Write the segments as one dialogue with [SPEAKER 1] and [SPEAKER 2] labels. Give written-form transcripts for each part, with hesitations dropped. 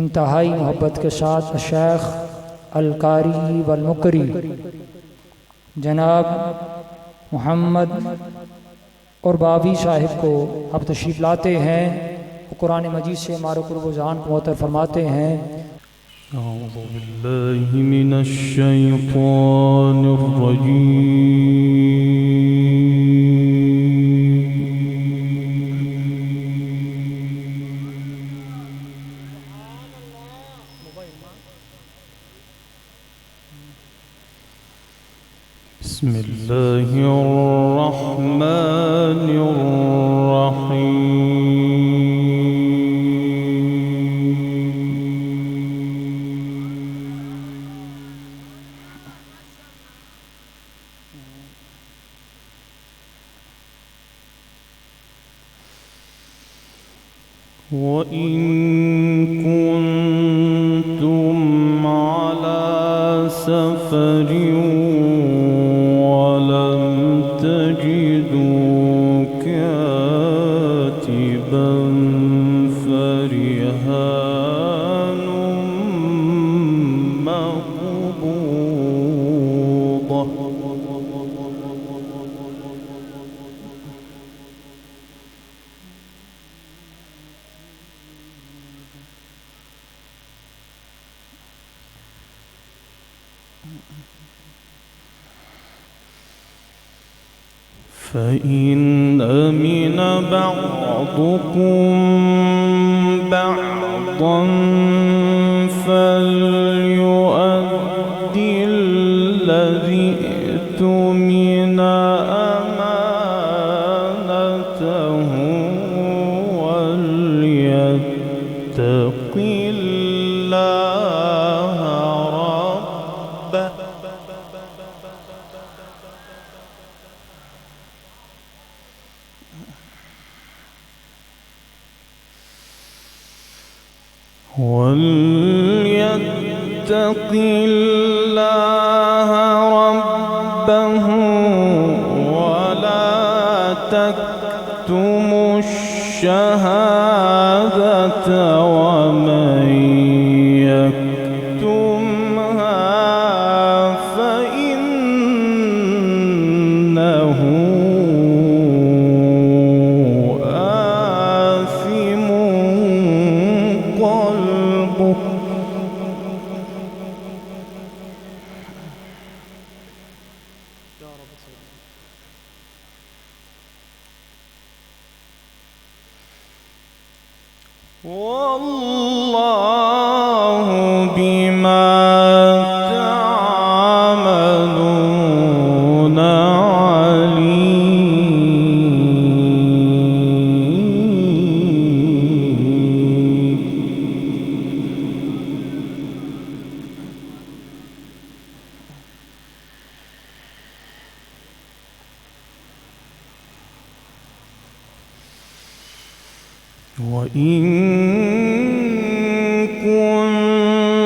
[SPEAKER 1] इंतहाई मोहब्बत के साथ शेख अल-कारी वल मुकरी जनाब मोहम्मद कुरबावी साहिब को अब तशरीफ़ लाते हैं। कुरान मजीद से हमारे कुर्बान को मुअत्तर फरमाते हैं।
[SPEAKER 2] अऊज़ु बिल्लाहि मिनश शैतानिर रजीम। बिस्मिल्लाहिर रहमानिर रहीम। वइन कुन्तुम अला सफरिन فإن أمن بعضكم بعضا فليؤدي الذي اؤتمن أمانته وليتق الله ربه وليتق الله ربه ولا تكتموا الشهادة ومن يكتمها فإنه آثم قلبه والله بما تعملون عليم. وإن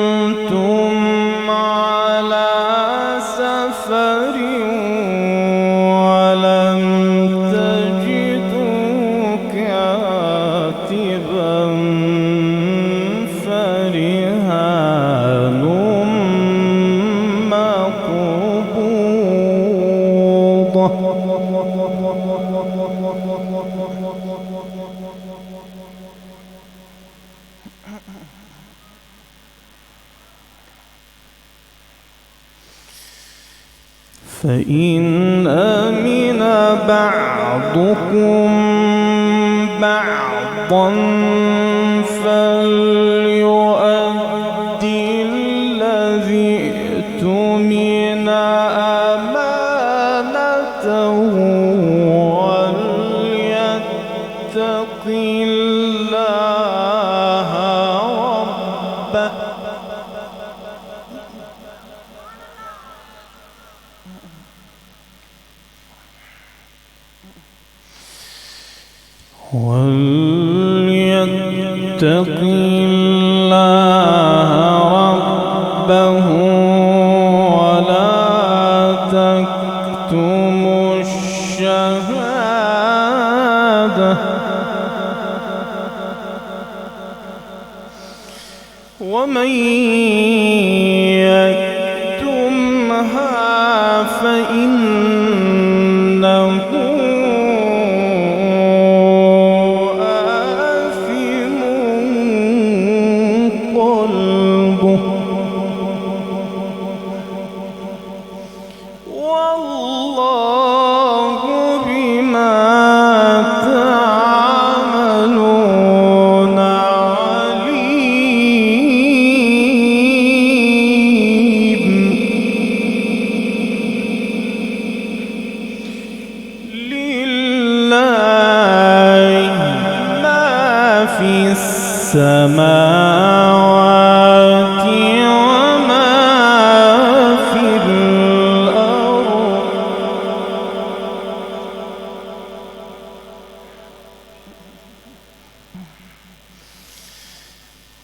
[SPEAKER 2] كنتم على سفر ولم تجدوا كاتبا فرهان مقبوضة فإن أمن بعضكم بعضا فليؤدي الذي اؤتمن أمانته وليتق الله ربه وليتق الله ربه ولا تكتموا الشهادة ومن يكتمها فإنه آثم قلبه والله بما تعملون عليم. لله ما في السماوات وما في الأرض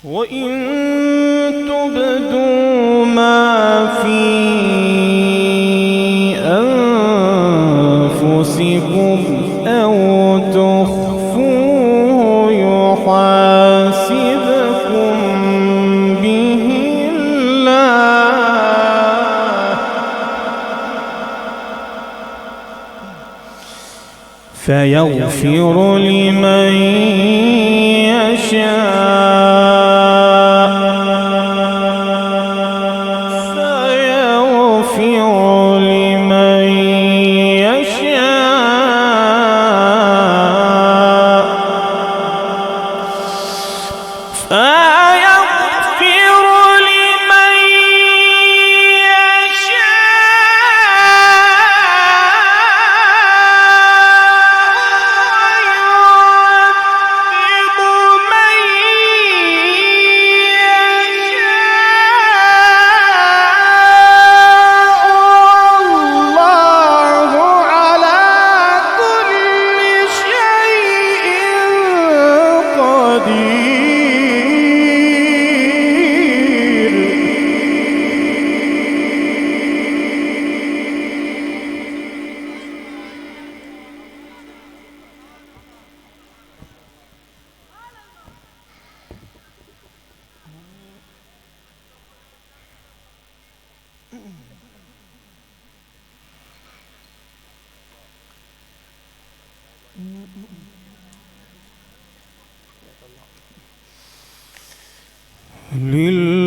[SPEAKER 2] وإن تبدوا ما في أنفسكم أو تخفوه يحاسبكم به الله فيغفر لمن يشاء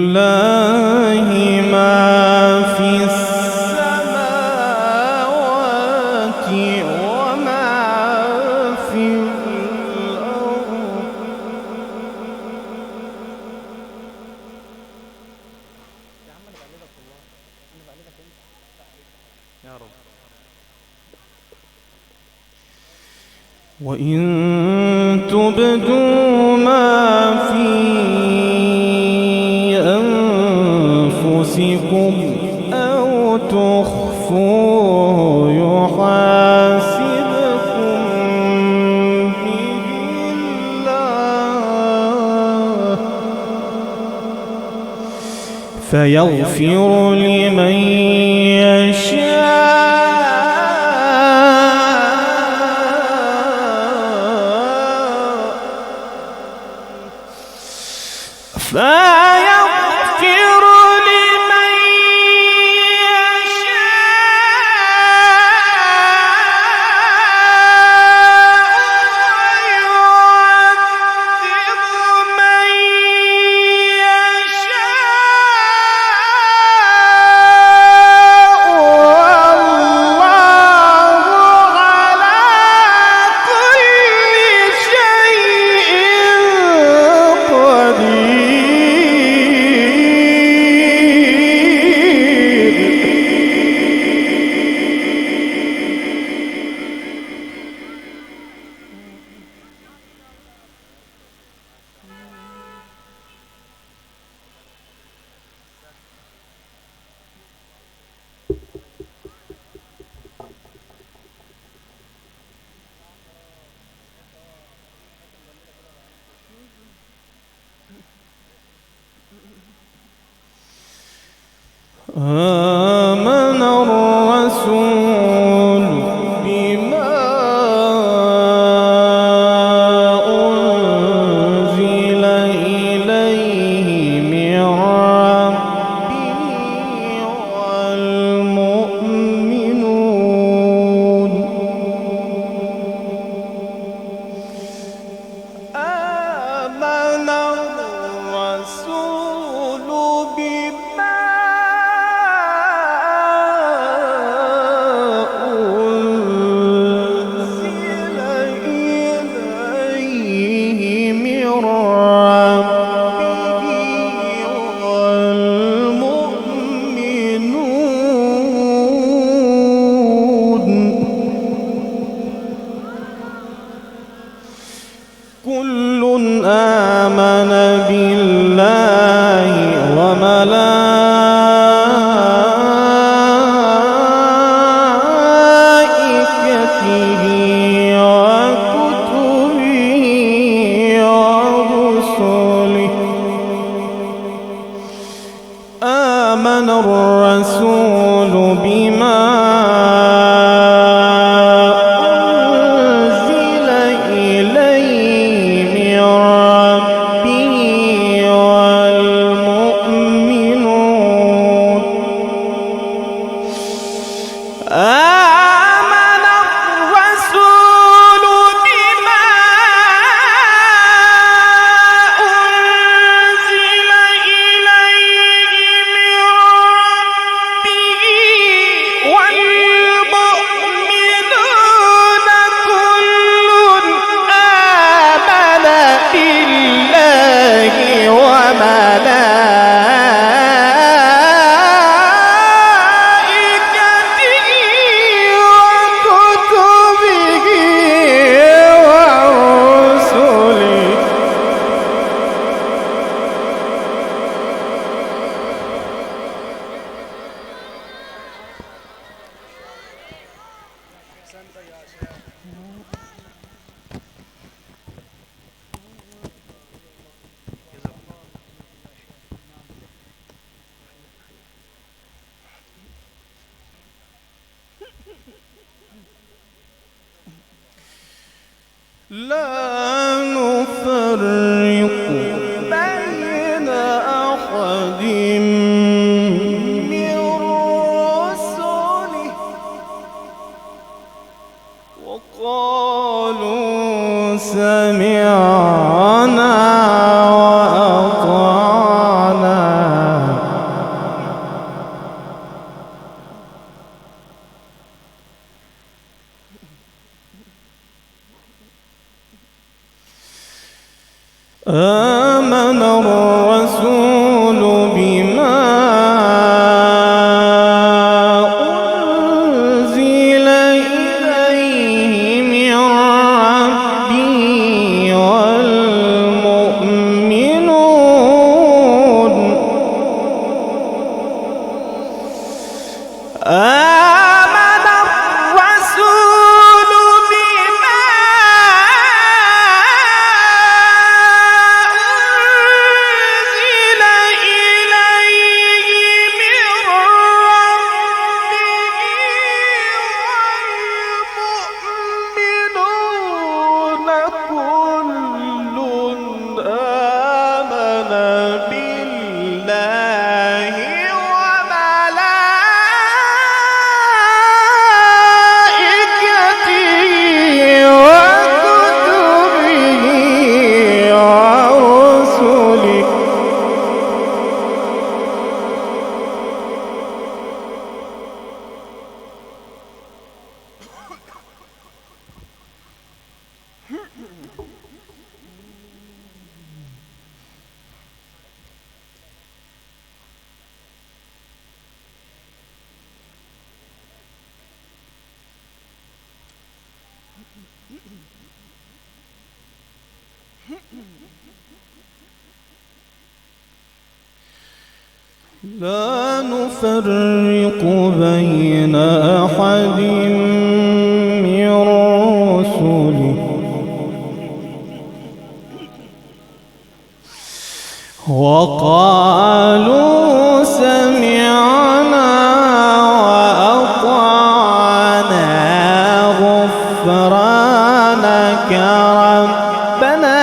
[SPEAKER 2] لله ما في السماوات وما في الأرض وإن تبدوا ما في أنفسكم أو تخفوه يحاسبكم به الله فيغفر لمن يشاء فيغفر لمن يشاء ويعذب من يشاء والله على كل شيء قدير. آمن الرسول بما أنزل إليه من إليه من ربه والمؤمنون كل آمن بالله وملائكته وكتبه ورسله آمن الرسول بما أنزل إليه من ربه والمؤمنون آمن الرسول بما أنزل إليه من ربه والمؤمنون كل آمن بالله وملائكته وكتبه ورسله لا نفرق بين أحد من رسله وقالوا سمعنا وأطعنا آمن الرسول بما أنزل إليه من ربه والمؤمنون آمن الرسول بما أنزل إليه من ربه والمؤمنون كل آمن بالله وملائكته وكتبه ورسله لا نفرق بين أحد من رسله وقالوا سمعنا وأطعنا غفرانك ربنا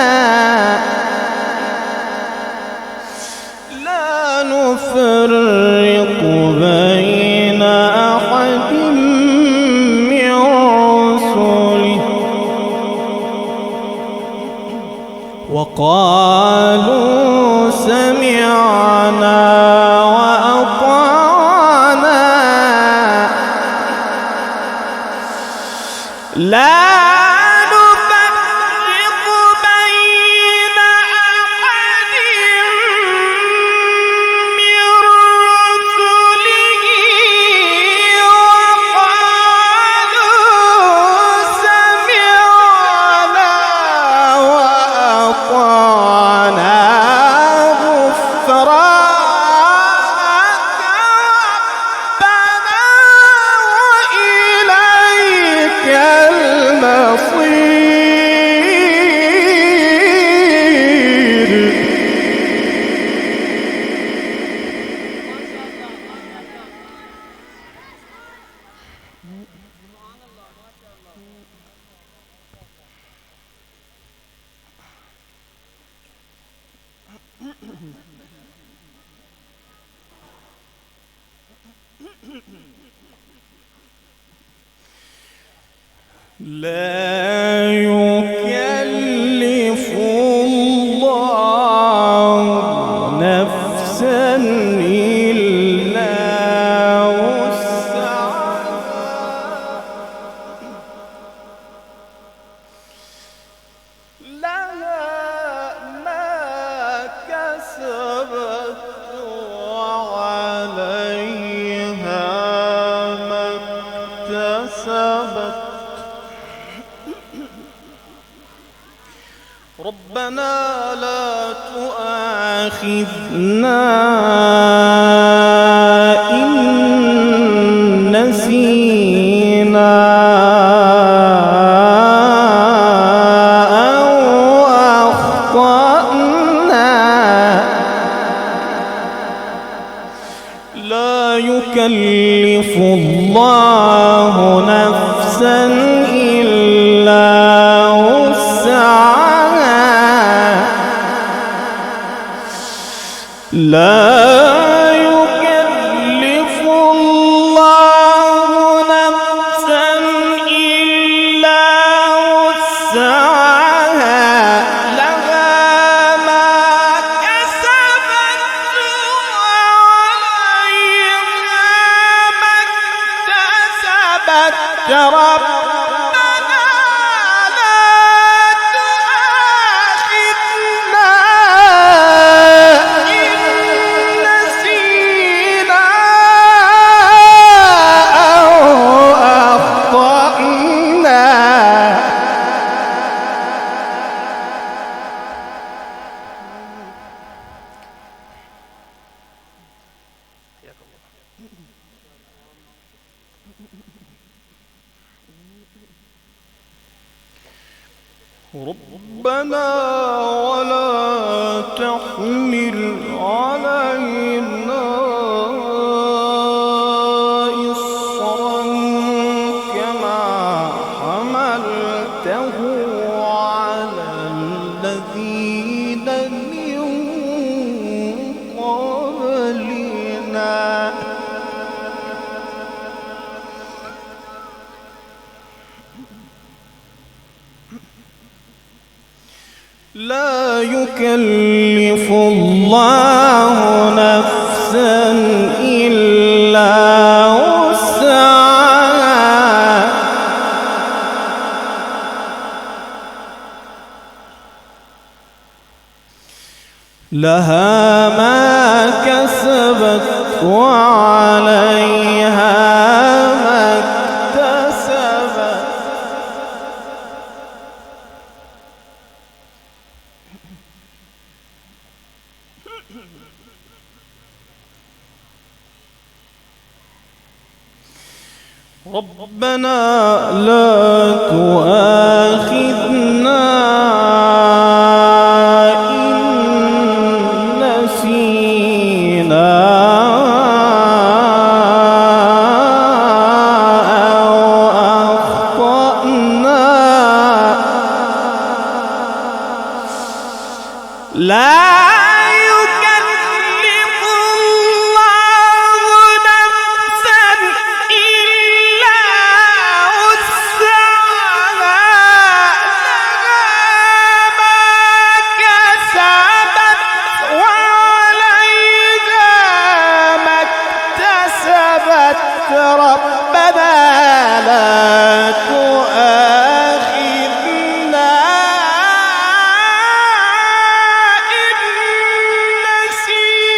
[SPEAKER 2] لا نفرق بين أحد من رسله وقالوا سمعنا وإليك المصير. لا يكلف الله نفسا إلا وسعها، لها ما كسبت وعليها ما اكتسبت. ربنا لا تؤاخذنا إن نسينا أو أخطأنا. لا يكلف الله نفسا إلا لا يكلف الله نفسا إلا وسعها، لها ما كسبت وعليها ما اكتسبت. ربنا لا تؤاخذنا إن نسينا أو أخطأنا. ربنا ولا تحمل علينا إصرا كما حملته على الذين من قبلنا. لا يكلف الله نفسا إلا وسعها، لها ما كسبت وعليها ما اكتسبت. ربنا لا تؤاخذنا إن نسينا أو أخطأنا. لا ربنا لا تؤاخذنا إن نسينا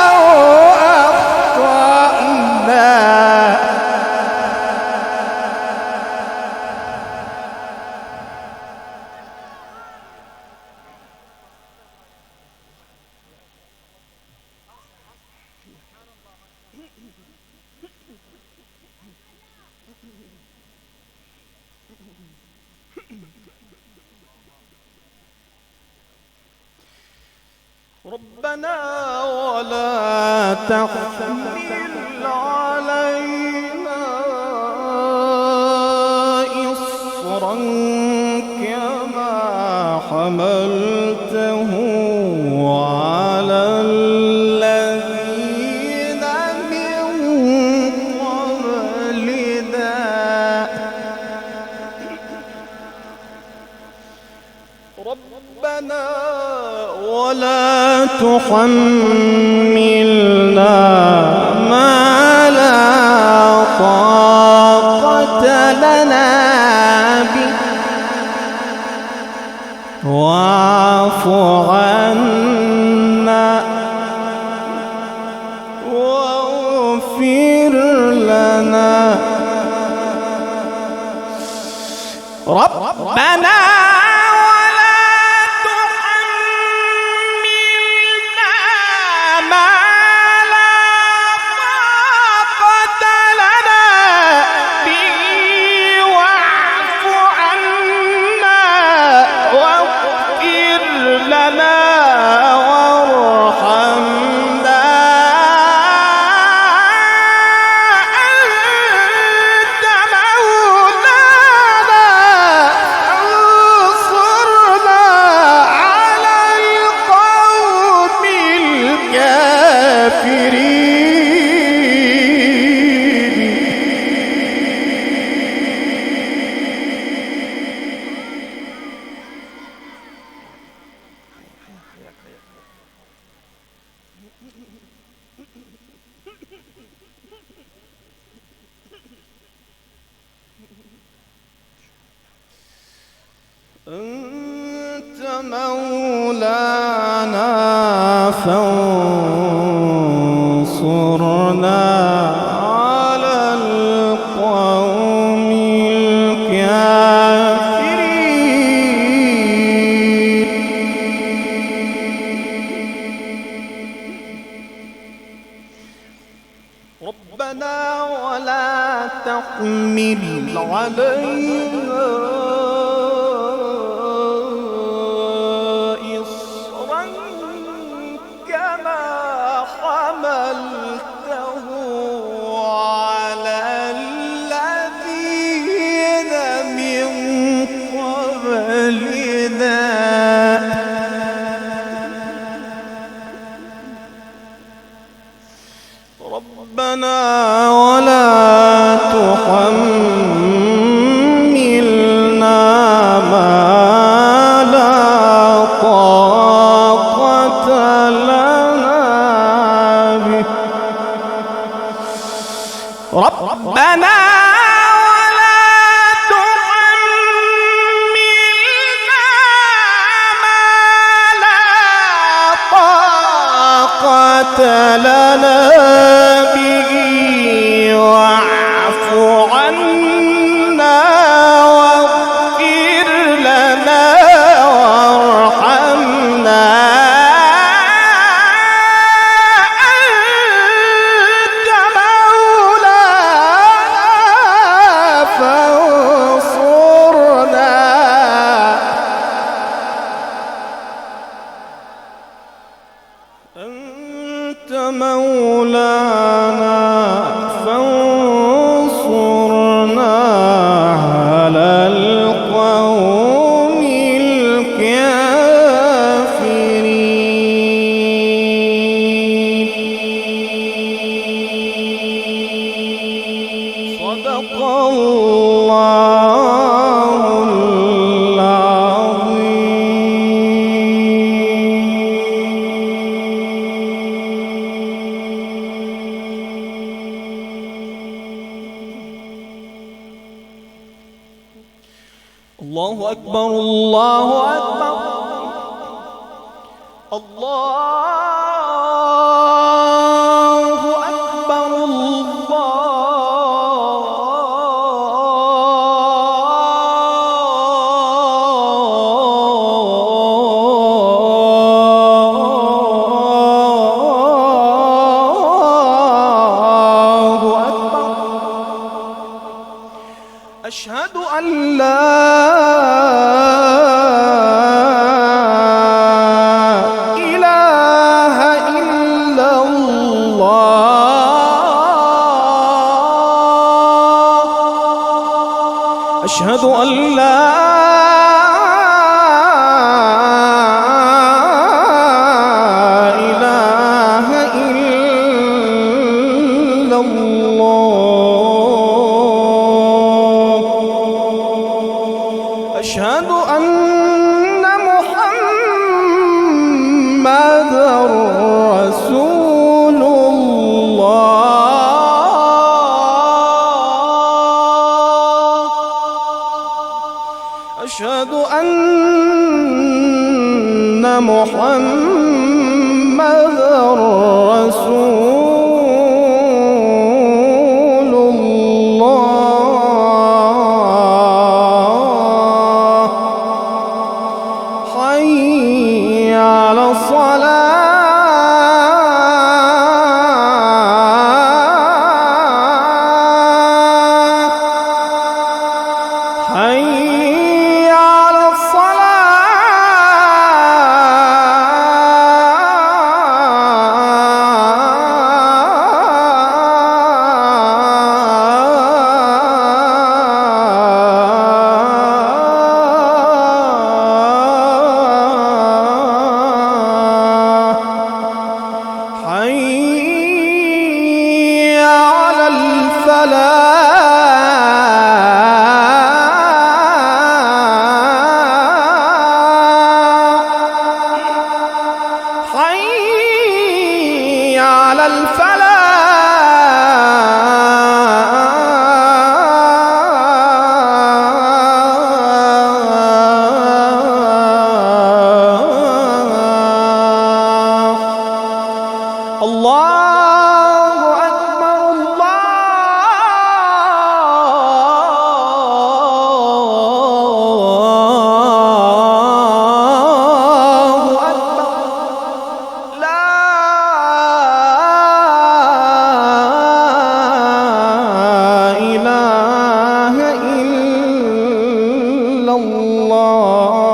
[SPEAKER 2] أو أخطأنا. ربنا ولا تحمل علينا إصرا كما حملته على الذين من قبلنا ربنا ولا تحملنا ما لا طاقة لنا به واعف عنا واغفر لنا ربنا أنت مولانا فانصرنا على القوم الكافرين ربنا ولا تحمل علينا إصرا كما حملته على الذين من قبلنا ربنا ولا تحملنا ما لا طاقة لنا به ربنا ولا تحملنا ما لا طاقة لنا واعف عنا واغفر لنا وارحمنا أنت مولانا فانصرنا أنت مولانا فانصرنا على القوم الكافرين صدق الله الله أكبر الله أكبر الله أكبر الله أكبر أشهد أن لا إله محمد رسول الله. حي على الصلاة. حي على الصلاة. حي على الفلاح. حي على الفلاح. الله أكبر. الله أكبر. لا إله إلا الله.